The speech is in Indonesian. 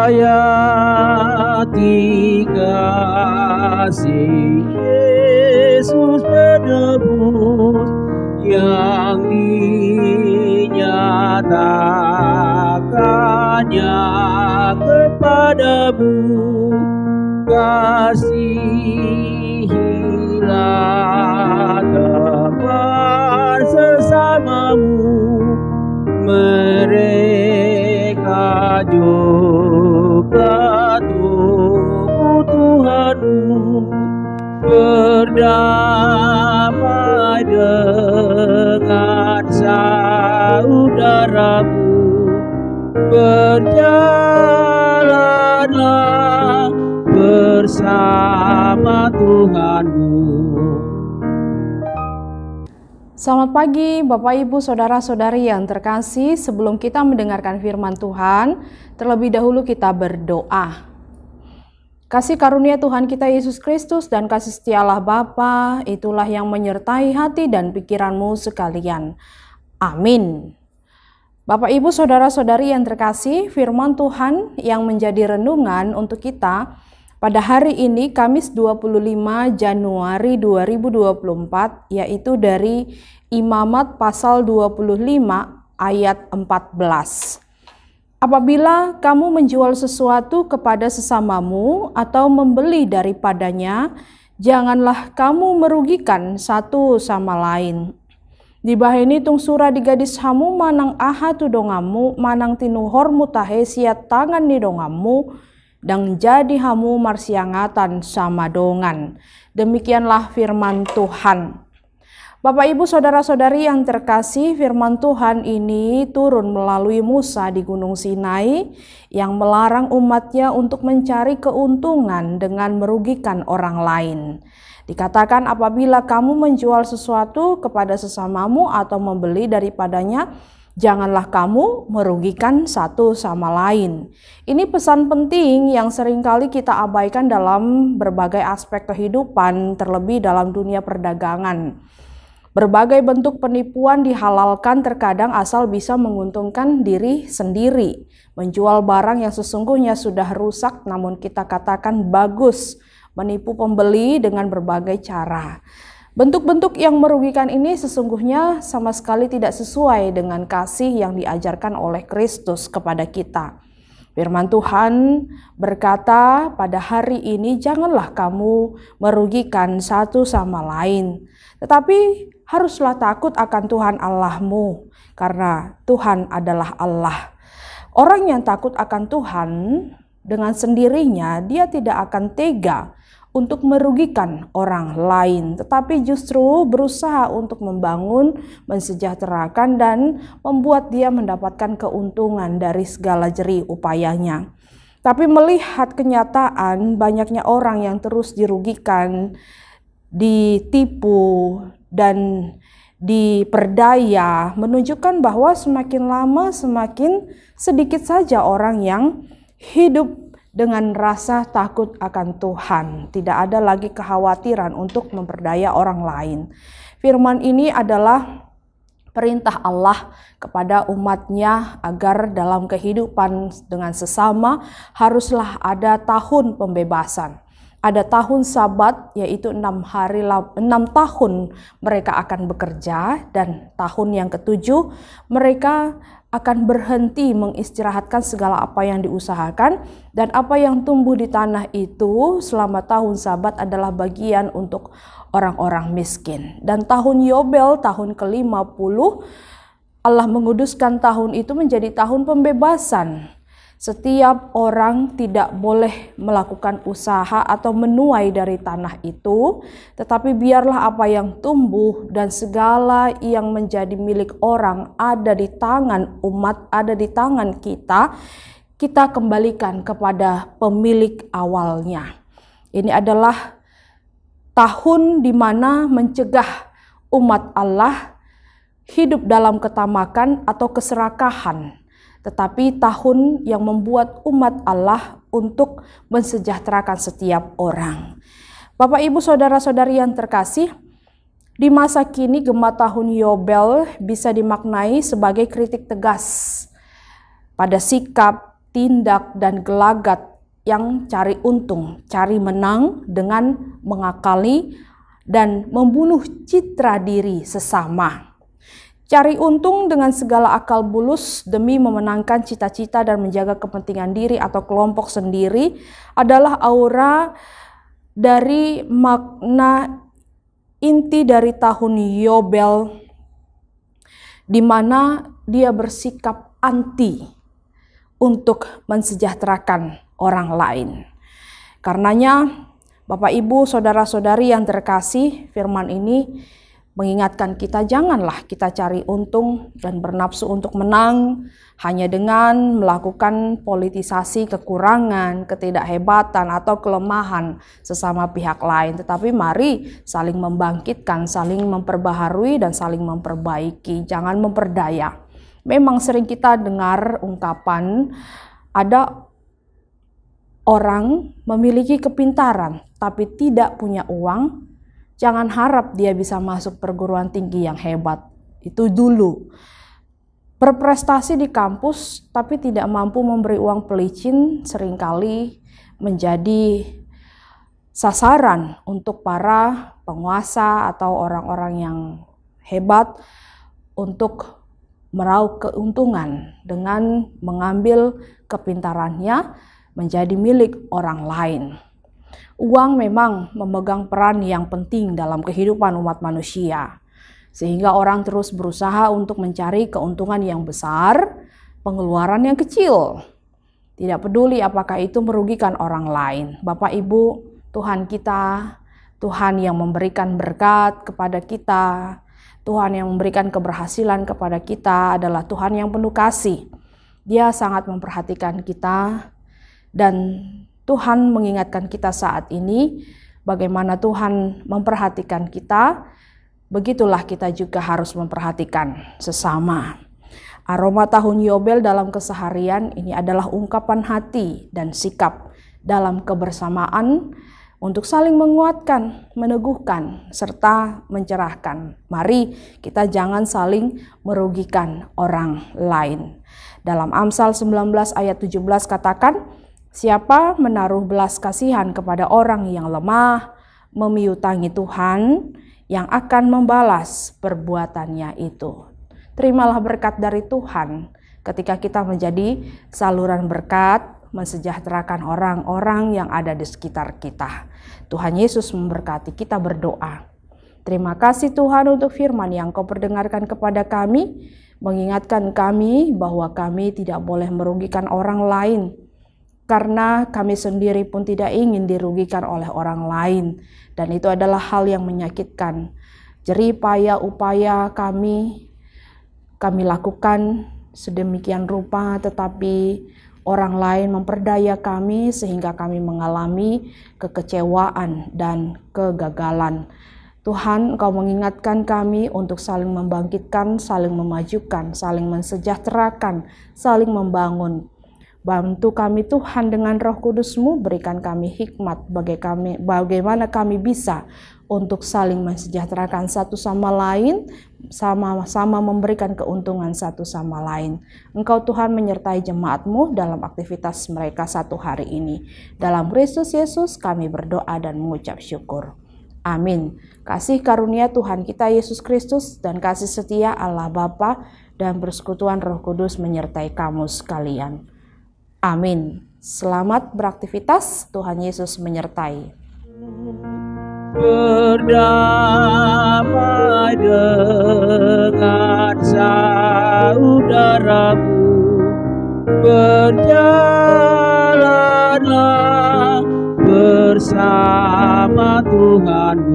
hayati kasih Yesus penebus yang dinyatakannya kepadamu. Kasihilah teman sesamamu, mereka juga tubuh Tuhanmu. Berdamai dengan saudaramu, berjalanlah bersama Tuhanmu. Selamat pagi Bapak Ibu Saudara-saudari yang terkasih. Sebelum kita mendengarkan firman Tuhan, terlebih dahulu kita berdoa. Kasih karunia Tuhan kita Yesus Kristus dan kasih setia Allah Bapa, itulah yang menyertai hati dan pikiranmu sekalian. Amin. Bapak Ibu Saudara-saudari yang terkasih, firman Tuhan yang menjadi renungan untuk kita pada hari ini Kamis 25 Januari 2024, yaitu dari Imamat pasal 25 ayat 14. Apabila kamu menjual sesuatu kepada sesamamu atau membeli daripadanya, janganlah kamu merugikan satu sama lain. Di bahini tung sura di gadis hamu manang aha tu dongamu, manang tinuhor mutahe siat tangan ni dongamu, dan jadi hamu marsiangatan sama dongan. Demikianlah firman Tuhan. Bapak Ibu Saudara-saudari yang terkasih, firman Tuhan ini turun melalui Musa di Gunung Sinai yang melarang umatnya untuk mencari keuntungan dengan merugikan orang lain. Dikatakan apabila kamu menjual sesuatu kepada sesamamu atau membeli daripadanya, janganlah kamu merugikan satu sama lain. Ini pesan penting yang seringkali kita abaikan dalam berbagai aspek kehidupan, terlebih dalam dunia perdagangan. Berbagai bentuk penipuan dihalalkan terkadang asal bisa menguntungkan diri sendiri. Menjual barang yang sesungguhnya sudah rusak namun kita katakan bagus. Menipu pembeli dengan berbagai cara. Bentuk-bentuk yang merugikan ini sesungguhnya sama sekali tidak sesuai dengan kasih yang diajarkan oleh Kristus kepada kita. Firman Tuhan berkata, pada hari ini janganlah kamu merugikan satu sama lain, tetapi haruslah takut akan Tuhan Allahmu, karena Tuhan adalah Allah. Orang yang takut akan Tuhan, dengan sendirinya dia tidak akan tega untuk merugikan orang lain, tetapi justru berusaha untuk membangun, mensejahterakan, dan membuat dia mendapatkan keuntungan dari segala jerih upayanya. Tapi melihat kenyataan banyaknya orang yang terus dirugikan, ditipu, dan diperdaya, menunjukkan bahwa semakin lama semakin sedikit saja orang yang hidup dengan rasa takut akan Tuhan. Tidak ada lagi kekhawatiran untuk memperdaya orang lain. Firman ini adalah perintah Allah kepada umatnya agar dalam kehidupan dengan sesama haruslah ada tahun pembebasan. Ada tahun Sabat, yaitu 6 tahun mereka akan bekerja, dan tahun yang ketujuh mereka akan berhenti mengistirahatkan segala apa yang diusahakan, dan apa yang tumbuh di tanah itu selama tahun Sabat adalah bagian untuk orang-orang miskin. Dan tahun Yobel, tahun ke-50, Allah menguduskan tahun itu menjadi tahun pembebasan. Setiap orang tidak boleh melakukan usaha atau menuai dari tanah itu, tetapi biarlah apa yang tumbuh dan segala yang menjadi milik orang ada di tangan umat, ada di tangan kita, kita kembalikan kepada pemilik awalnya. Ini adalah tahun di mana mencegah umat Allah hidup dalam ketamakan atau keserakahan, tetapi tahun yang membuat umat Allah untuk mensejahterakan setiap orang. Bapak Ibu Saudara-saudari yang terkasih, di masa kini Gema tahun Yobel bisa dimaknai sebagai kritik tegas pada sikap tindak dan gelagat yang cari untung, cari menang dengan mengakali dan membunuh citra diri sesama. Cari untung dengan segala akal bulus demi memenangkan cita-cita dan menjaga kepentingan diri atau kelompok sendiri adalah aura dari makna inti dari tahun Yobel, di mana dia bersikap anti untuk mensejahterakan orang lain. Karenanya, Bapak, Ibu, saudara-saudari yang terkasih, firman ini mengingatkan kita, janganlah kita cari untung dan bernafsu untuk menang hanya dengan melakukan politisasi kekurangan, ketidakhebatan atau kelemahan sesama pihak lain. Tetapi mari saling membangkitkan, saling memperbaharui dan saling memperbaiki, jangan memperdaya. Memang sering kita dengar ungkapan, ada orang memiliki kepintaran tapi tidak punya uang, jangan harap dia bisa masuk perguruan tinggi yang hebat. Itu dulu. Berprestasi di kampus tapi tidak mampu memberi uang pelicin seringkali menjadi sasaran untuk para penguasa atau orang-orang yang hebat untuk meraup keuntungan dengan mengambil kepintarannya menjadi milik orang lain. Uang memang memegang peran yang penting dalam kehidupan umat manusia, sehingga orang terus berusaha untuk mencari keuntungan yang besar, pengeluaran yang kecil. Tidak peduli apakah itu merugikan orang lain. Bapak, Ibu, Tuhan kita, Tuhan yang memberikan berkat kepada kita, Tuhan yang memberikan keberhasilan kepada kita adalah Tuhan yang penuh kasih. Dia sangat memperhatikan kita, dan Tuhan mengingatkan kita saat ini bagaimana Tuhan memperhatikan kita, begitulah kita juga harus memperhatikan sesama. Aroma tahun Yobel dalam keseharian ini adalah ungkapan hati dan sikap dalam kebersamaan untuk saling menguatkan, meneguhkan, serta mencerahkan. Mari kita jangan saling merugikan orang lain. Dalam Amsal 19 ayat 17 katakan, siapa menaruh belas kasihan kepada orang yang lemah, memiutangi Tuhan yang akan membalas perbuatannya itu. Terimalah berkat dari Tuhan ketika kita menjadi saluran berkat, mensejahterakan orang-orang yang ada di sekitar kita. Tuhan Yesus memberkati. Kita berdoa. Terima kasih Tuhan untuk firman yang Kau perdengarkan kepada kami, mengingatkan kami bahwa kami tidak boleh merugikan orang lain, karena kami sendiri pun tidak ingin dirugikan oleh orang lain, dan itu adalah hal yang menyakitkan. Jerih payah upaya kami lakukan sedemikian rupa, tetapi orang lain memperdaya kami sehingga kami mengalami kekecewaan dan kegagalan. Tuhan, Engkau mengingatkan kami untuk saling membangkitkan, saling memajukan, saling mensejahterakan, saling membangun. Bantu kami Tuhan dengan Roh Kudus-Mu, berikan kami hikmat bagaimana kami bisa untuk saling mensejahterakan satu sama lain, sama-sama memberikan keuntungan satu sama lain. Engkau Tuhan menyertai jemaat-Mu dalam aktivitas mereka satu hari ini. Dalam Kristus Yesus kami berdoa dan mengucap syukur. Amin. Kasih karunia Tuhan kita Yesus Kristus dan kasih setia Allah Bapa dan persekutuan Roh Kudus menyertai kamu sekalian. Amin. Selamat beraktivitas, Tuhan Yesus menyertai. Berdamai dengan saudaramu, berjalanlah bersama Tuhan.